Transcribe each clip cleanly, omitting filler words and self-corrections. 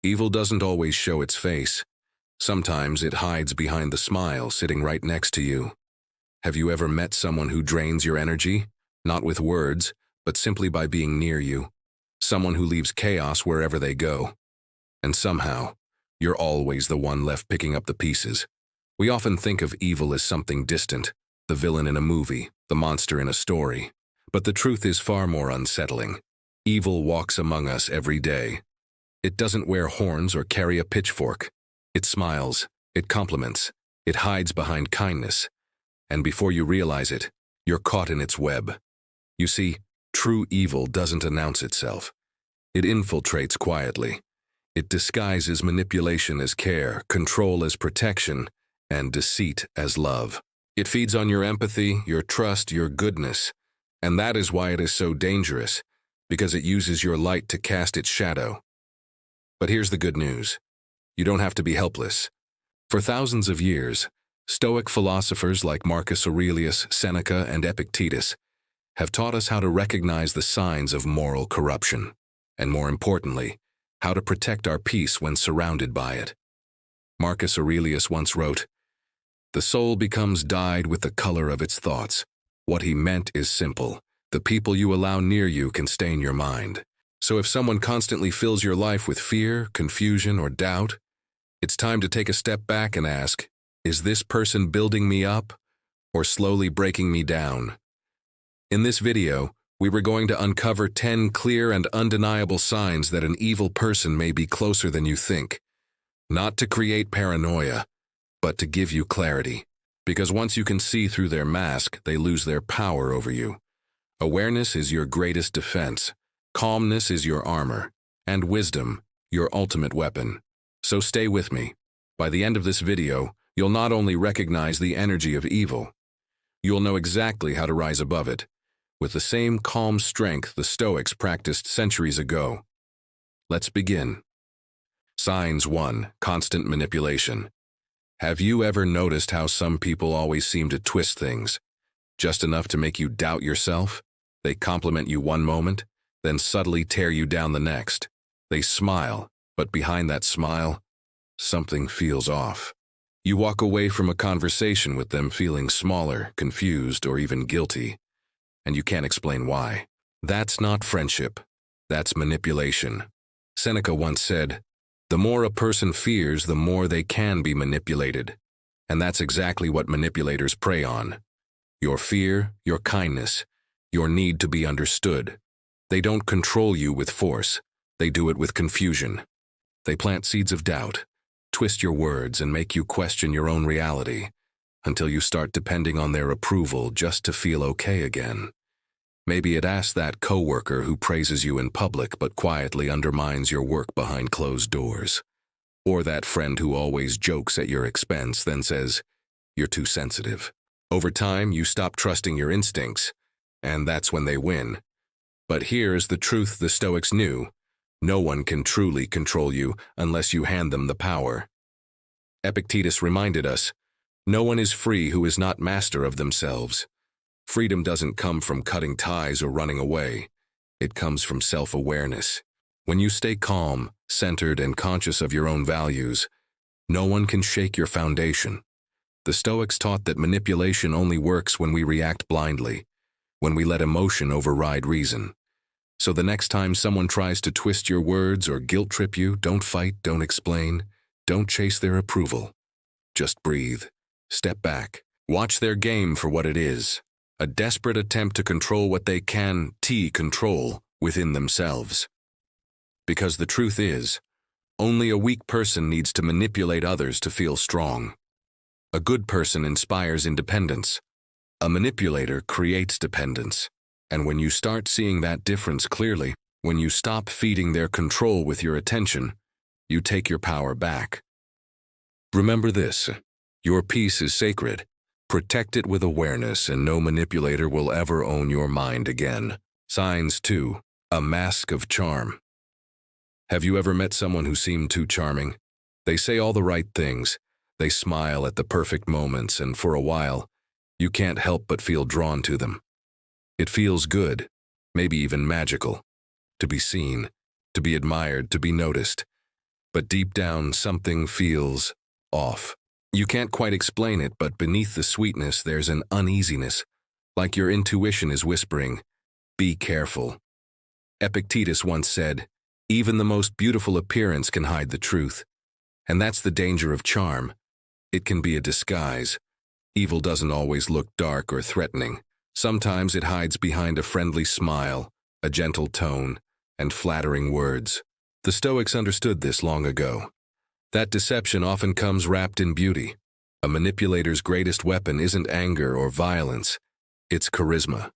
Evil doesn't always show its face. Sometimes it hides behind the smile sitting right next to you. Have you ever met someone who drains your energy? Not with words, but simply by being near you. Someone who leaves chaos wherever they go. And somehow, you're always the one left picking up the pieces. We often think of evil as something distant, the villain in a movie, the monster in a story. But the truth is far more unsettling. Evil walks among us every day. It doesn't wear horns or carry a pitchfork. It smiles, it compliments, it hides behind kindness. And before you realize it, you're caught in its web. You see, true evil doesn't announce itself. It infiltrates quietly. It disguises manipulation as care, control as protection, and deceit as love. It feeds on your empathy, your trust, your goodness. And that is why it is so dangerous, because it uses your light to cast its shadow. But here's the good news. You don't have to be helpless. For thousands of years, Stoic philosophers like Marcus Aurelius, Seneca, and Epictetus have taught us how to recognize the signs of moral corruption, and more importantly, how to protect our peace when surrounded by it. Marcus Aurelius once wrote, "The soul becomes dyed with the color of its thoughts." What he meant is simple. The people you allow near you can stain your mind. So if someone constantly fills your life with fear, confusion, or doubt, it's time to take a step back and ask, is this person building me up or slowly breaking me down? In this video, we were going to uncover 10 clear and undeniable signs that an evil person may be closer than you think. Not to create paranoia, but to give you clarity. Because once you can see through their mask, they lose their power over you. Awareness is your greatest defense. Calmness is your armor. And wisdom, your ultimate weapon. So stay with me. By the end of this video, you'll not only recognize the energy of evil, you'll know exactly how to rise above it, with the same calm strength the Stoics practiced centuries ago. Let's begin. Signs 1. Constant manipulation. Have you ever noticed how some people always seem to twist things? Just enough to make you doubt yourself? They compliment you one moment, then subtly tear you down the next. They smile, but behind that smile, something feels off. You walk away from a conversation with them feeling smaller, confused, or even guilty, and you can't explain why. That's not friendship. That's manipulation. Seneca once said, "The more a person fears, the more they can be manipulated." And that's exactly what manipulators prey on. Your fear, your kindness, your need to be understood. They don't control you with force. They do it with confusion. They plant seeds of doubt, twist your words, and make you question your own reality, until you start depending on their approval just to feel okay again. Maybe it asks that coworker who praises you in public but quietly undermines your work behind closed doors. Or that friend who always jokes at your expense, then says, "You're too sensitive." Over time, you stop trusting your instincts, and that's when they win. But here's the truth the Stoics knew. No one can truly control you unless you hand them the power. Epictetus reminded us, no one is free who is not master of themselves. Freedom doesn't come from cutting ties or running away. It comes from self-awareness. When you stay calm, centered, and conscious of your own values, no one can shake your foundation. The Stoics taught that manipulation only works when we react blindly, when we let emotion override reason. So the next time someone tries to twist your words or guilt-trip you, don't fight, don't explain, don't chase their approval. Just breathe, step back, watch their game for what it is. A desperate attempt to control what they can control within themselves. Because the truth is, only a weak person needs to manipulate others to feel strong. A good person inspires independence. A manipulator creates dependence. And when you start seeing that difference clearly, when you stop feeding their control with your attention, you take your power back. Remember this, your peace is sacred. Protect it with awareness, and no manipulator will ever own your mind again. Signs 2. A mask of charm. Have you ever met someone who seemed too charming? They say all the right things. They smile at the perfect moments, and for a while, you can't help but feel drawn to them. It feels good, maybe even magical, to be seen, to be admired, to be noticed. but deep down something feels off. You can't quite explain it, but beneath the sweetness there's an uneasiness, like your intuition is whispering, "Be careful." Epictetus once said, "Even the most beautiful appearance can hide the truth." And that's the danger of charm. It can be a disguise. Evil doesn't always look dark or threatening. Sometimes it hides behind a friendly smile, a gentle tone, and flattering words. The Stoics understood this long ago. That deception often comes wrapped in beauty. A manipulator's greatest weapon isn't anger or violence, it's charisma.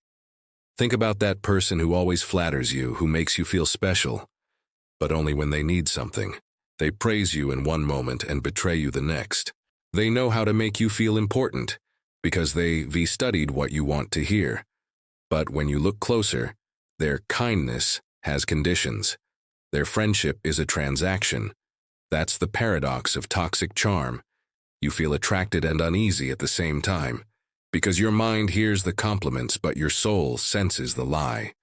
Think about that person who always flatters you, who makes you feel special, but only when they need something. They praise you in one moment and betray you the next. They know how to make you feel important, because they've studied what you want to hear. But when you look closer, their kindness has conditions. Their friendship is a transaction. That's the paradox of toxic charm. You feel attracted and uneasy at the same time, because your mind hears the compliments but your soul senses the lie.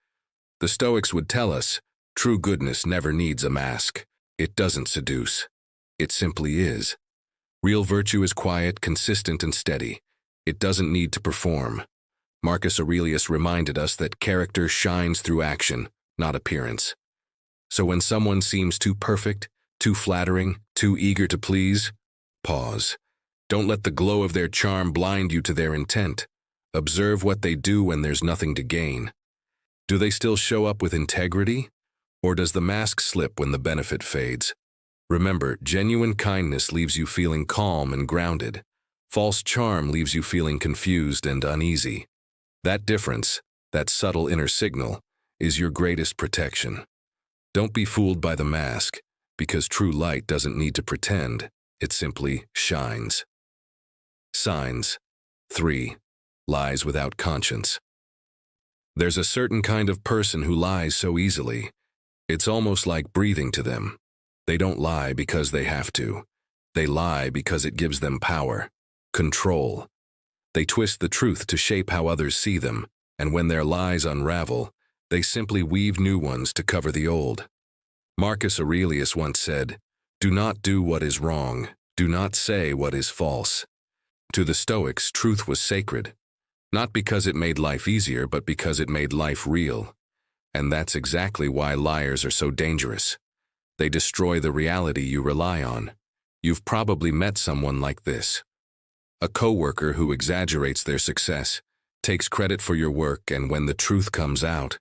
The Stoics would tell us, true goodness never needs a mask. It doesn't seduce. It simply is. Real virtue is quiet, consistent, and steady. It doesn't need to perform. Marcus Aurelius reminded us that character shines through action, not appearance. So when someone seems too perfect, too flattering, too eager to please, pause. Don't let the glow of their charm blind you to their intent. Observe what they do when there's nothing to gain. Do they still show up with integrity? Or does the mask slip when the benefit fades? Remember, genuine kindness leaves you feeling calm and grounded. False charm leaves you feeling confused and uneasy. That difference, that subtle inner signal, is your greatest protection. Don't be fooled by the mask, because true light doesn't need to pretend, it simply shines. Signs. 3. Lies without conscience. There's a certain kind of person who lies so easily. It's almost like breathing to them. They don't lie because they have to. They lie because it gives them power, control. They twist the truth to shape how others see them, and when their lies unravel, they simply weave new ones to cover the old. Marcus Aurelius once said, "Do not do what is wrong. Do not say what is false." To the Stoics, truth was sacred, not because it made life easier, but because it made life real. And that's exactly why liars are so dangerous. They destroy the reality you rely on. You've probably met someone like this. A coworker who exaggerates their success, takes credit for your work, and when the truth comes out,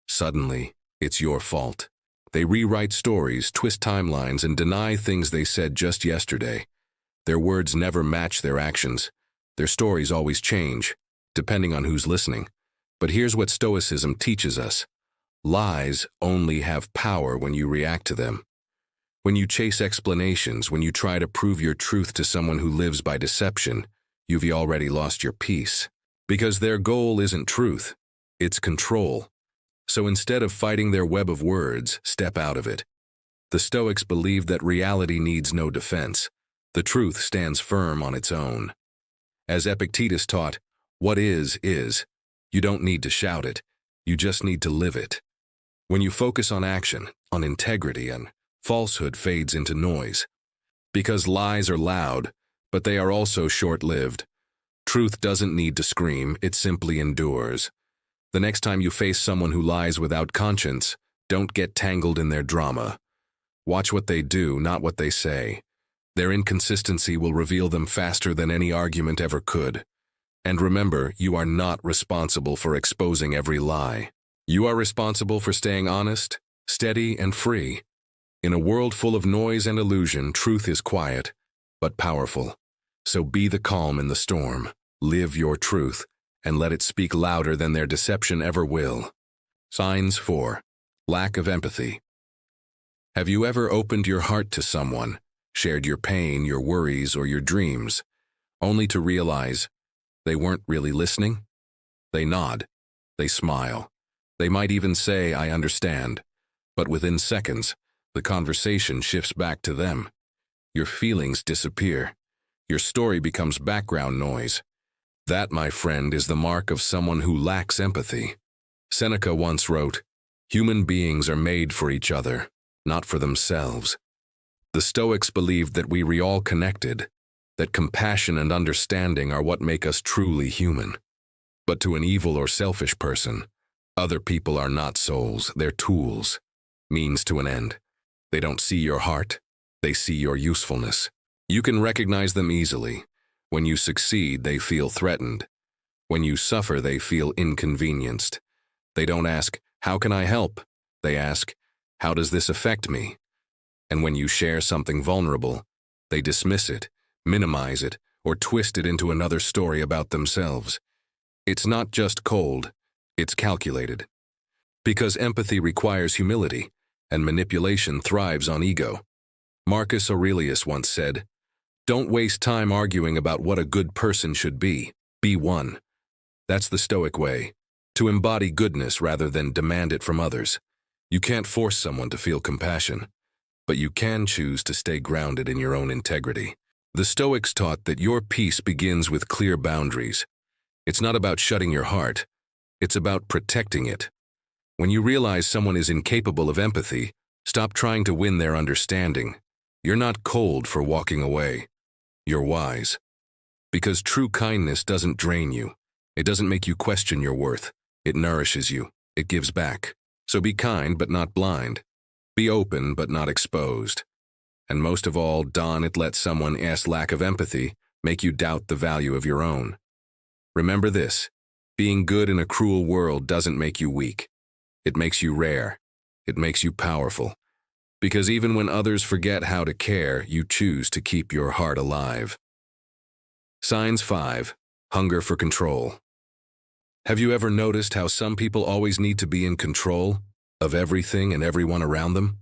suddenly, it's your fault. They rewrite stories, twist timelines, and deny things they said just yesterday. Their words never match their actions. Their stories always change, depending on who's listening. But here's what Stoicism teaches us. Lies only have power when you react to them. When you chase explanations, when you try to prove your truth to someone who lives by deception, you've already lost your peace. Because their goal isn't truth, it's control. So instead of fighting their web of words, step out of it. The Stoics believed that reality needs no defense. The truth stands firm on its own. As Epictetus taught, what is. You don't need to shout it, you just need to live it. When you focus on action, on integrity, and falsehood fades into noise. Because lies are loud, but they are also short-lived. Truth doesn't need to scream, it simply endures. The next time you face someone who lies without conscience, don't get tangled in their drama. Watch what they do, not what they say. Their inconsistency will reveal them faster than any argument ever could. And remember, you are not responsible for exposing every lie. You are responsible for staying honest, steady, and free. In a world full of noise and illusion, truth is quiet, but powerful. So be the calm in the storm, live your truth, and let it speak louder than their deception ever will. Signs 4. Lack of empathy. Have you ever opened your heart to someone, shared your pain, your worries, or your dreams, only to realize they weren't really listening? They nod, they smile, they might even say, "I understand," but within seconds, the conversation shifts back to them. Your feelings disappear. Your story becomes background noise. That, my friend, is the mark of someone who lacks empathy. Seneca once wrote, "Human beings are made for each other, not for themselves." The Stoics believed that we are all connected, that compassion and understanding are what make us truly human. But to an evil or selfish person, other people are not souls, they're tools, means to an end. They don't see your heart, they see your usefulness. You can recognize them easily. When you succeed, they feel threatened. When you suffer, they feel inconvenienced. They don't ask, "How can I help?" They ask, "How does this affect me?" And when you share something vulnerable, they dismiss it, minimize it, or twist it into another story about themselves. It's not just cold, it's calculated. Because empathy requires humility, and manipulation thrives on ego. Marcus Aurelius once said, "Don't waste time arguing about what a good person should be one." That's the Stoic way, to embody goodness rather than demand it from others. You can't force someone to feel compassion, but you can choose to stay grounded in your own integrity. The Stoics taught that your peace begins with clear boundaries. It's not about shutting your heart, it's about protecting it. When you realize someone is incapable of empathy, stop trying to win their understanding. You're not cold for walking away. You're wise. Because true kindness doesn't drain you. It doesn't make you question your worth. It nourishes you. It gives back. So be kind but not blind. Be open but not exposed. And most of all, don't let someone else's lack of empathy make you doubt the value of your own. Remember this, being good in a cruel world doesn't make you weak. It makes you rare. It makes you powerful. Because even when others forget how to care, you choose to keep your heart alive. Signs 5. Hunger for control. Have you ever noticed how some people always need to be in control of everything and everyone around them?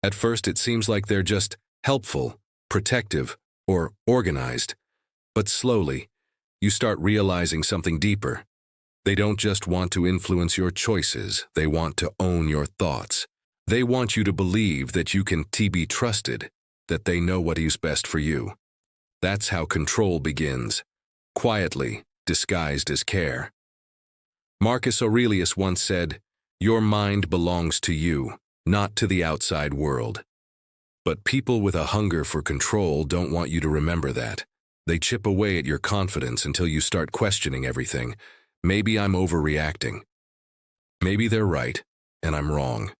At first it seems like they're just helpful, protective, or organized. But slowly, you start realizing something deeper. They don't just want to influence your choices, they want to own your thoughts. They want you to believe that you can be trusted, that they know what is best for you. That's how control begins, quietly, disguised as care. Marcus Aurelius once said, "Your mind belongs to you, not to the outside world." But people with a hunger for control don't want you to remember that. They chip away at your confidence until you start questioning everything. Maybe I'm overreacting. Maybe they're right, and I'm wrong.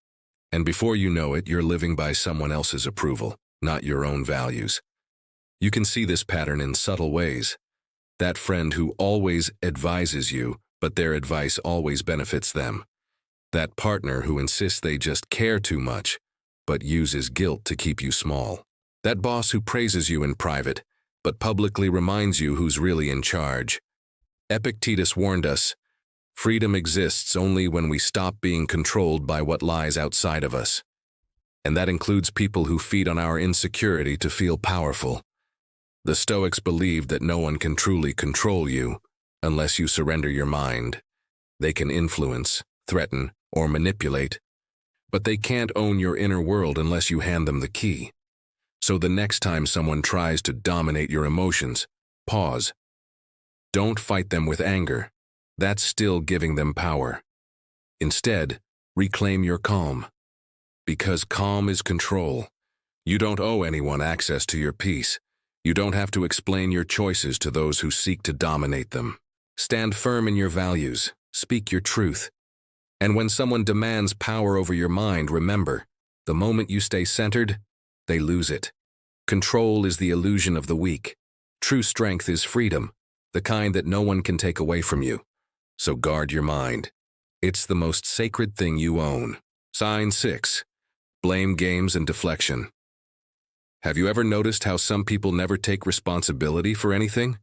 And before you know it, you're living by someone else's approval, not your own values. You can see this pattern in subtle ways. That friend who always advises you, but their advice always benefits them. That partner who insists they just care too much, but uses guilt to keep you small. That boss who praises you in private, but publicly reminds you who's really in charge. Epictetus warned us, freedom exists only when we stop being controlled by what lies outside of us. And that includes people who feed on our insecurity to feel powerful. The Stoics believed that no one can truly control you unless you surrender your mind. They can influence, threaten, or manipulate, but they can't own your inner world unless you hand them the key. So the next time someone tries to dominate your emotions, pause. Don't fight them with anger. That's still giving them power. Instead, reclaim your calm. Because calm is control. You don't owe anyone access to your peace. You don't have to explain your choices to those who seek to dominate them. Stand firm in your values. Speak your truth. And when someone demands power over your mind, remember, the moment you stay centered, they lose it. Control is the illusion of the weak. True strength is freedom, the kind that no one can take away from you. So guard your mind. It's the most sacred thing you own. Sign 6. Blame games and deflection. Have you ever noticed how some people never take responsibility for anything?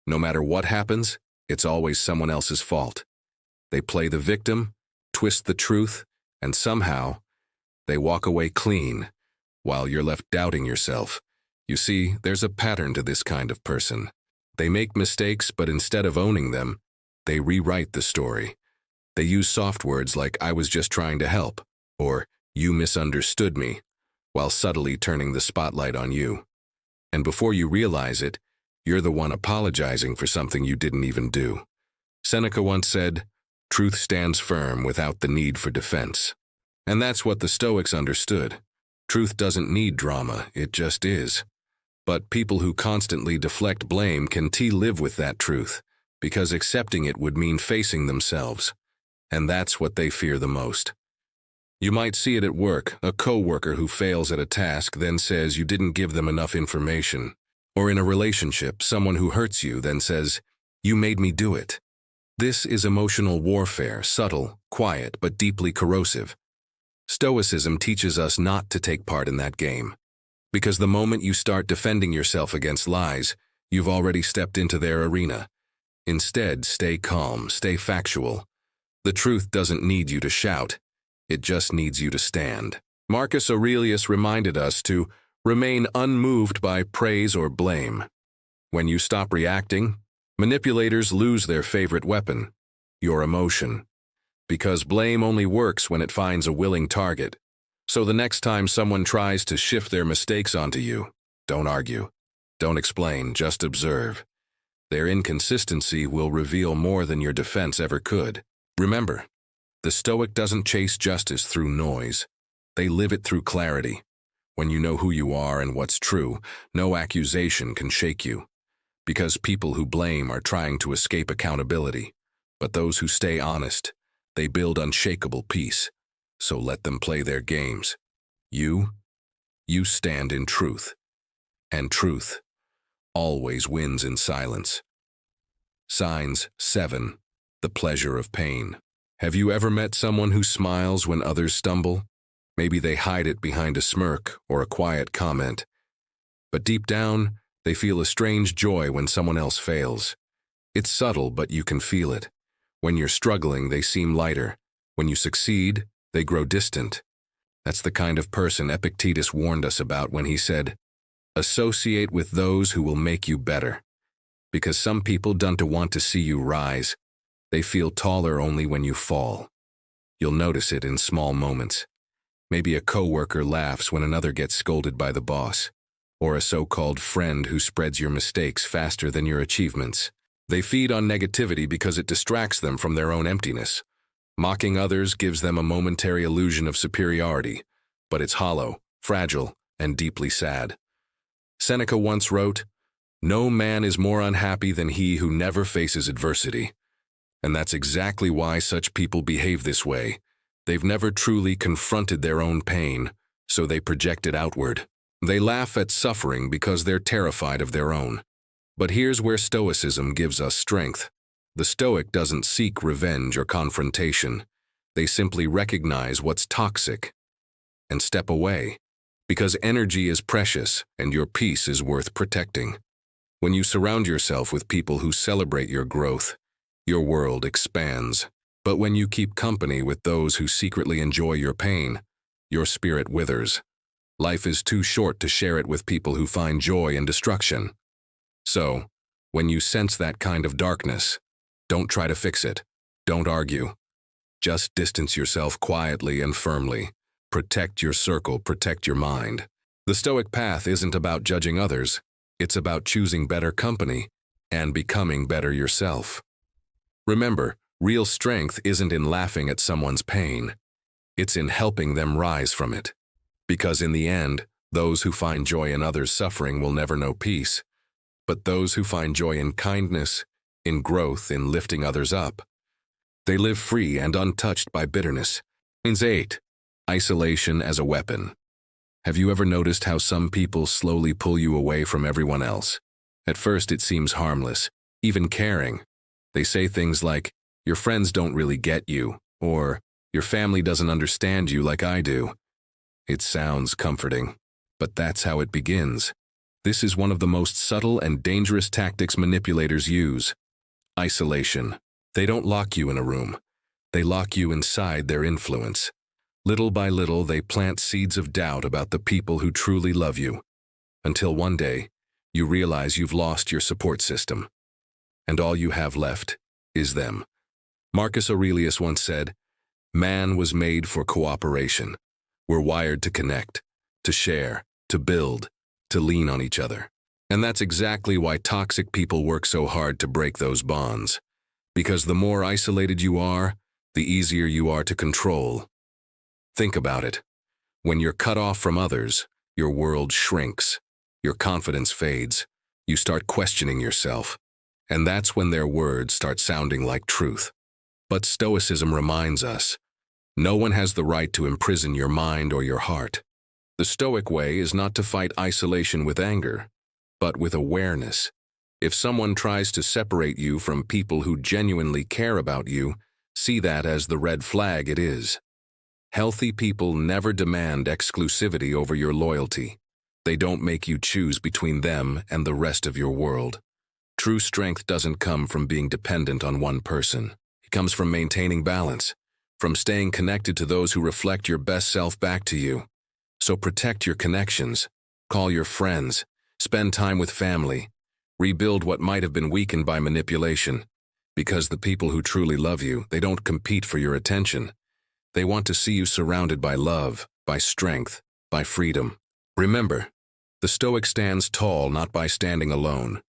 No matter what happens, it's always someone else's fault. They play the victim, twist the truth, and somehow, they walk away clean, while you're left doubting yourself. You see, there's a pattern to this kind of person. They make mistakes, but instead of owning them, they rewrite the story. They use soft words like, "I was just trying to help," or "You misunderstood me," while subtly turning the spotlight on you. And before you realize it, you're the one apologizing for something you didn't even do. Seneca once said, "Truth stands firm without the need for defense." And that's what the Stoics understood. Truth doesn't need drama, it just is. But people who constantly deflect blame can live with that truth, because accepting it would mean facing themselves. And that's what they fear the most. You might see it at work, a coworker who fails at a task then says you didn't give them enough information. Or in a relationship, someone who hurts you then says, "You made me do it." This is emotional warfare, subtle, quiet, but deeply corrosive. Stoicism teaches us not to take part in that game. Because the moment you start defending yourself against lies, you've already stepped into their arena. Instead, stay calm, stay factual. The truth doesn't need you to shout. It just needs you to stand. Marcus Aurelius reminded us to remain unmoved by praise or blame. When you stop reacting, manipulators lose their favorite weapon, your emotion. Because blame only works when it finds a willing target. So the next time someone tries to shift their mistakes onto you, don't argue. Don't explain, just observe. Their inconsistency will reveal more than your defense ever could. Remember, the Stoic doesn't chase justice through noise. They live it through clarity. When you know who you are and what's true, no accusation can shake you. Because people who blame are trying to escape accountability. But those who stay honest, they build unshakable peace. So let them play their games. You stand in truth. And truth always wins in silence. Signs 7. The pleasure of pain. Have you ever met someone who smiles when others stumble? Maybe they hide it behind a smirk or a quiet comment. But deep down, they feel a strange joy when someone else fails. It's subtle, but you can feel it. When you're struggling, they seem lighter. When you succeed, they grow distant. That's the kind of person Epictetus warned us about when he said, "Associate with those who will make you better." Because some people don't want to see you rise. They feel taller only when you fall. You'll notice it in small moments. Maybe a coworker laughs when another gets scolded by the boss, or a so-called friend who spreads your mistakes faster than your achievements. They feed on negativity because it distracts them from their own emptiness. Mocking others gives them a momentary illusion of superiority, but it's hollow, fragile, and deeply sad. Seneca once wrote, "No man is more unhappy than he who never faces adversity." And that's exactly why such people behave this way. They've never truly confronted their own pain, so they project it outward. They laugh at suffering because they're terrified of their own. But here's where Stoicism gives us strength. The Stoic doesn't seek revenge or confrontation. They simply recognize what's toxic and step away, because energy is precious and your peace is worth protecting. When you surround yourself with people who celebrate your growth, your world expands. But when you keep company with those who secretly enjoy your pain, your spirit withers. Life is too short to share it with people who find joy in destruction. So, when you sense that kind of darkness, don't try to fix it. Don't argue. Just distance yourself quietly and firmly. Protect your circle, protect your mind. The Stoic path isn't about judging others. It's about choosing better company and becoming better yourself. Remember, real strength isn't in laughing at someone's pain. It's in helping them rise from it. Because in the end, those who find joy in others' suffering will never know peace. But those who find joy in kindness, in growth, in lifting others up, they live free and untouched by bitterness. Signs 8. Isolation as a weapon. Have you ever noticed how some people slowly pull you away from everyone else? At first it seems harmless, even caring. They say things like, "Your friends don't really get you," or "Your family doesn't understand you like I do." It sounds comforting, but that's how it begins. This is one of the most subtle and dangerous tactics manipulators use. Isolation. They don't lock you in a room. They lock you inside their influence. Little by little, they plant seeds of doubt about the people who truly love you. Until one day, you realize you've lost your support system. And all you have left is them. Marcus Aurelius once said, "Man was made for cooperation. We're wired to connect, to share, to build, to lean on each other." And that's exactly why toxic people work so hard to break those bonds. Because the more isolated you are, the easier you are to control. Think about it. When you're cut off from others, your world shrinks, your confidence fades, you start questioning yourself, and that's when their words start sounding like truth. But Stoicism reminds us, no one has the right to imprison your mind or your heart. The Stoic way is not to fight isolation with anger, but with awareness. If someone tries to separate you from people who genuinely care about you, see that as the red flag it is. Healthy people never demand exclusivity over your loyalty. They don't make you choose between them and the rest of your world. True strength doesn't come from being dependent on one person. It comes from maintaining balance, from staying connected to those who reflect your best self back to you. So protect your connections, call your friends, spend time with family, rebuild what might have been weakened by manipulation. Because the people who truly love you, they don't compete for your attention. They want to see you surrounded by love, by strength, by freedom. Remember, the Stoic stands tall not by standing alone,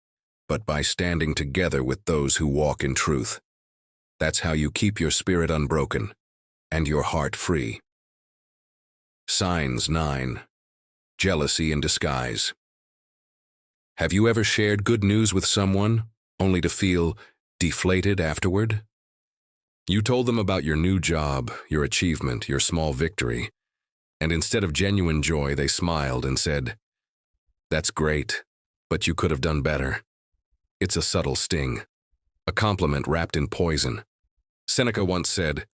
but by standing together with those who walk in truth. That's how you keep your spirit unbroken and your heart free. Signs 9. Jealousy in disguise. Have you ever shared good news with someone, only to feel deflated afterward? You told them about your new job, your achievement, your small victory, and instead of genuine joy, they smiled and said, "That's great, but you could have done better." It's a subtle sting, a compliment wrapped in poison. Seneca once said,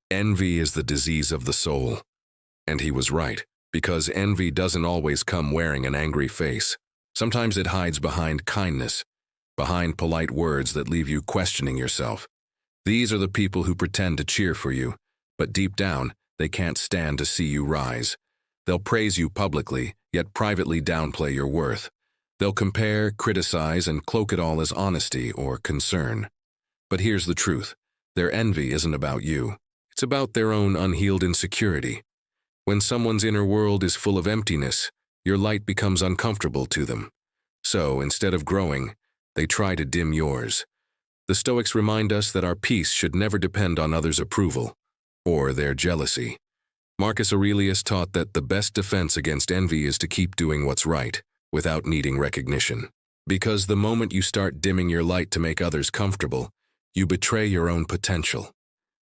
"Envy is the disease of the soul." And he was right, because envy doesn't always come wearing an angry face. Sometimes it hides behind kindness, behind polite words that leave you questioning yourself. These are the people who pretend to cheer for you, but deep down, they can't stand to see you rise. They'll praise you publicly, yet privately downplay your worth. They'll compare, criticize, and cloak it all as honesty or concern. But here's the truth. Their envy isn't about you. It's about their own unhealed insecurity. When someone's inner world is full of emptiness, your light becomes uncomfortable to them. So, instead of growing, they try to dim yours. The Stoics remind us that our peace should never depend on others' approval or their jealousy. Marcus Aurelius taught that the best defense against envy is to keep doing what's right without needing recognition. Because the moment you start dimming your light to make others comfortable, you betray your own potential.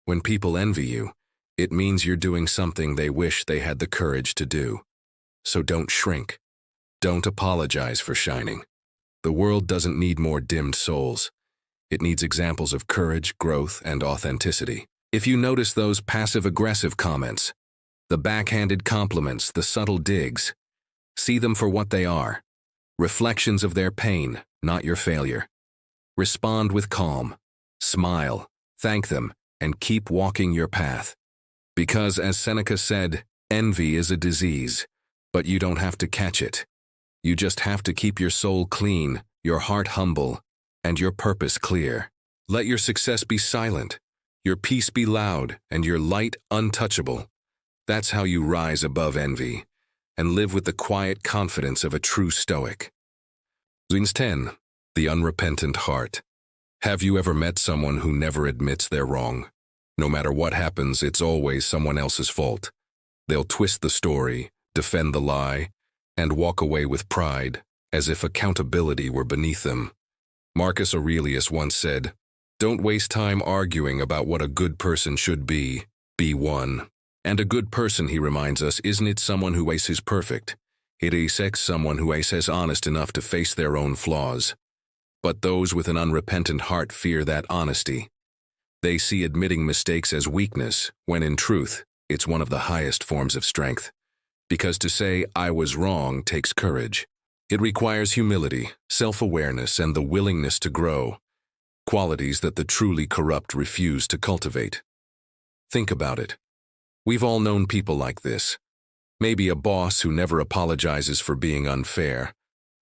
When people envy you, it means you're doing something they wish they had the courage to do. So don't shrink. Don't apologize for shining. The world doesn't need more dimmed souls. It needs examples of courage, growth, and authenticity. If you notice those passive-aggressive comments, the backhanded compliments, the subtle digs, see them for what they are. Reflections of their pain, not your failure. Respond with calm. Smile, thank them, and keep walking your path. Because, as Seneca said, envy is a disease, but you don't have to catch it. You just have to keep your soul clean, your heart humble, and your purpose clear. Let your success be silent, your peace be loud, and your light untouchable. That's how you rise above envy and live with the quiet confidence of a true Stoic. Signs 10. The unrepentant heart. Have you ever met someone who never admits they're wrong? No matter what happens, it's always someone else's fault. They'll twist the story, defend the lie, and walk away with pride, as if accountability were beneath them. Marcus Aurelius once said, "Don't waste time arguing about what a good person should be one." And a good person, he reminds us, isn't it someone who is perfect? It is someone who is honest enough to face their own flaws. But those with an unrepentant heart fear that honesty. They see admitting mistakes as weakness, when in truth, it's one of the highest forms of strength. Because to say, "I was wrong," takes courage. It requires humility, self-awareness, and the willingness to grow, qualities that the truly corrupt refuse to cultivate. Think about it. We've all known people like this. Maybe a boss who never apologizes for being unfair,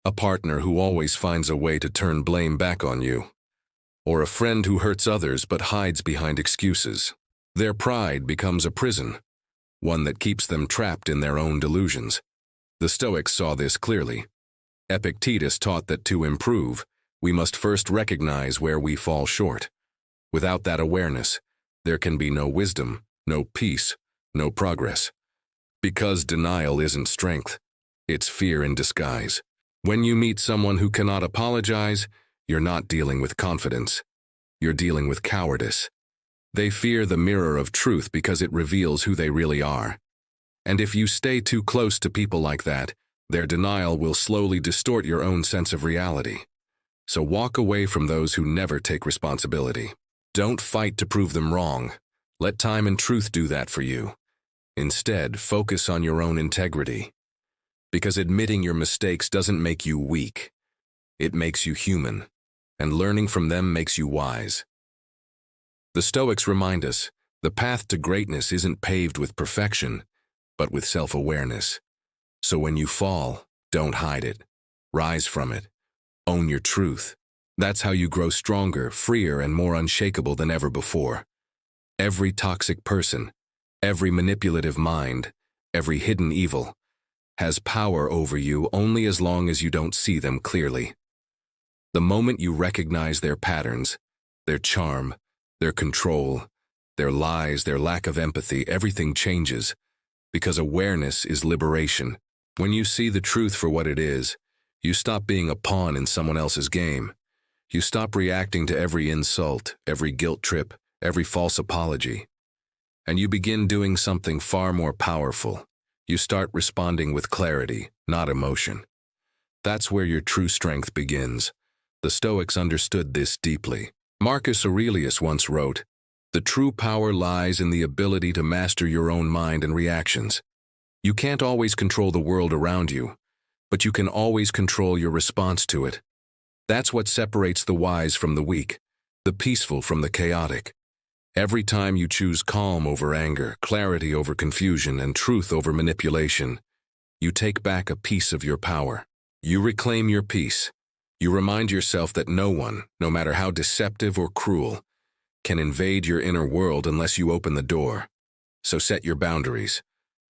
a partner who always finds a way to turn blame back on you, or a friend who hurts others but hides behind excuses. Their pride becomes a prison, one that keeps them trapped in their own delusions. The Stoics saw this clearly. Epictetus taught that to improve, we must first recognize where we fall short. Without that awareness, there can be no wisdom, no peace, no progress. Because denial isn't strength. It's fear in disguise. When you meet someone who cannot apologize, you're not dealing with confidence. You're dealing with cowardice. They fear the mirror of truth because it reveals who they really are. And if you stay too close to people like that, their denial will slowly distort your own sense of reality. So walk away from those who never take responsibility. Don't fight to prove them wrong. Let time and truth do that for you. Instead, focus on your own integrity. Because admitting your mistakes doesn't make you weak. It makes you human. And learning from them makes you wise. The Stoics remind us, the path to greatness isn't paved with perfection, but with self-awareness. So when you fall, don't hide it. Rise from it. Own your truth. That's how you grow stronger, freer, and more unshakable than ever before. Every toxic person, every manipulative mind, every hidden evil, has power over you only as long as you don't see them clearly. The moment you recognize their patterns, their charm, their control, their lies, their lack of empathy, everything changes. Because awareness is liberation. When you see the truth for what it is, you stop being a pawn in someone else's game. You stop reacting to every insult, every guilt trip, every false apology. And you begin doing something far more powerful. You start responding with clarity, not emotion. That's where your true strength begins. The Stoics understood this deeply. Marcus Aurelius once wrote, "The true power lies in the ability to master your own mind and reactions. You can't always control the world around you, but you can always control your response to it. That's what separates the wise from the weak, the peaceful from the chaotic. Every time you choose calm over anger, clarity over confusion, and truth over manipulation, you take back a piece of your power. You reclaim your peace. You remind yourself that no one, no matter how deceptive or cruel, can invade your inner world unless you open the door. So set your boundaries.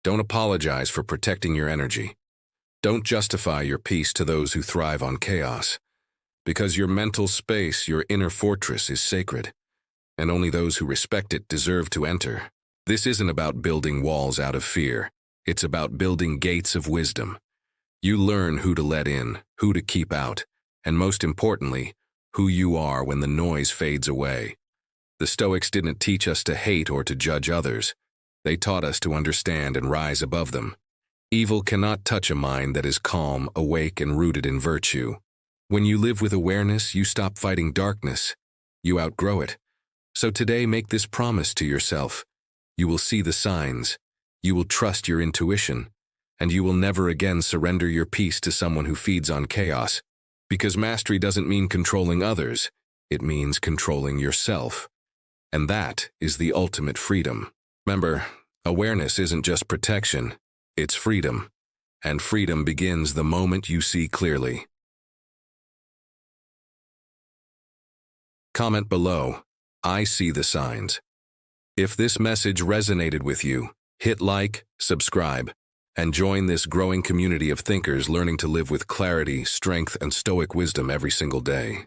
Don't apologize for protecting your energy. Don't justify your peace to those who thrive on chaos. Because your mental space, your inner fortress, is sacred, and only those who respect it deserve to enter. This isn't about building walls out of fear. It's about building gates of wisdom. You learn who to let in, who to keep out, and most importantly, who you are when the noise fades away. The Stoics didn't teach us to hate or to judge others. They taught us to understand and rise above them. Evil cannot touch a mind that is calm, awake, and rooted in virtue. When you live with awareness, you stop fighting darkness. You outgrow it. So today, make this promise to yourself. You will see the signs. You will trust your intuition. And you will never again surrender your peace to someone who feeds on chaos. Because mastery doesn't mean controlling others. It means controlling yourself. And that is the ultimate freedom. Remember, awareness isn't just protection, it's freedom. And freedom begins the moment you see clearly. Comment below, I see the signs. If this message resonated with you, hit like, subscribe, and join this growing community of thinkers learning to live with clarity, strength, and stoic wisdom every single day.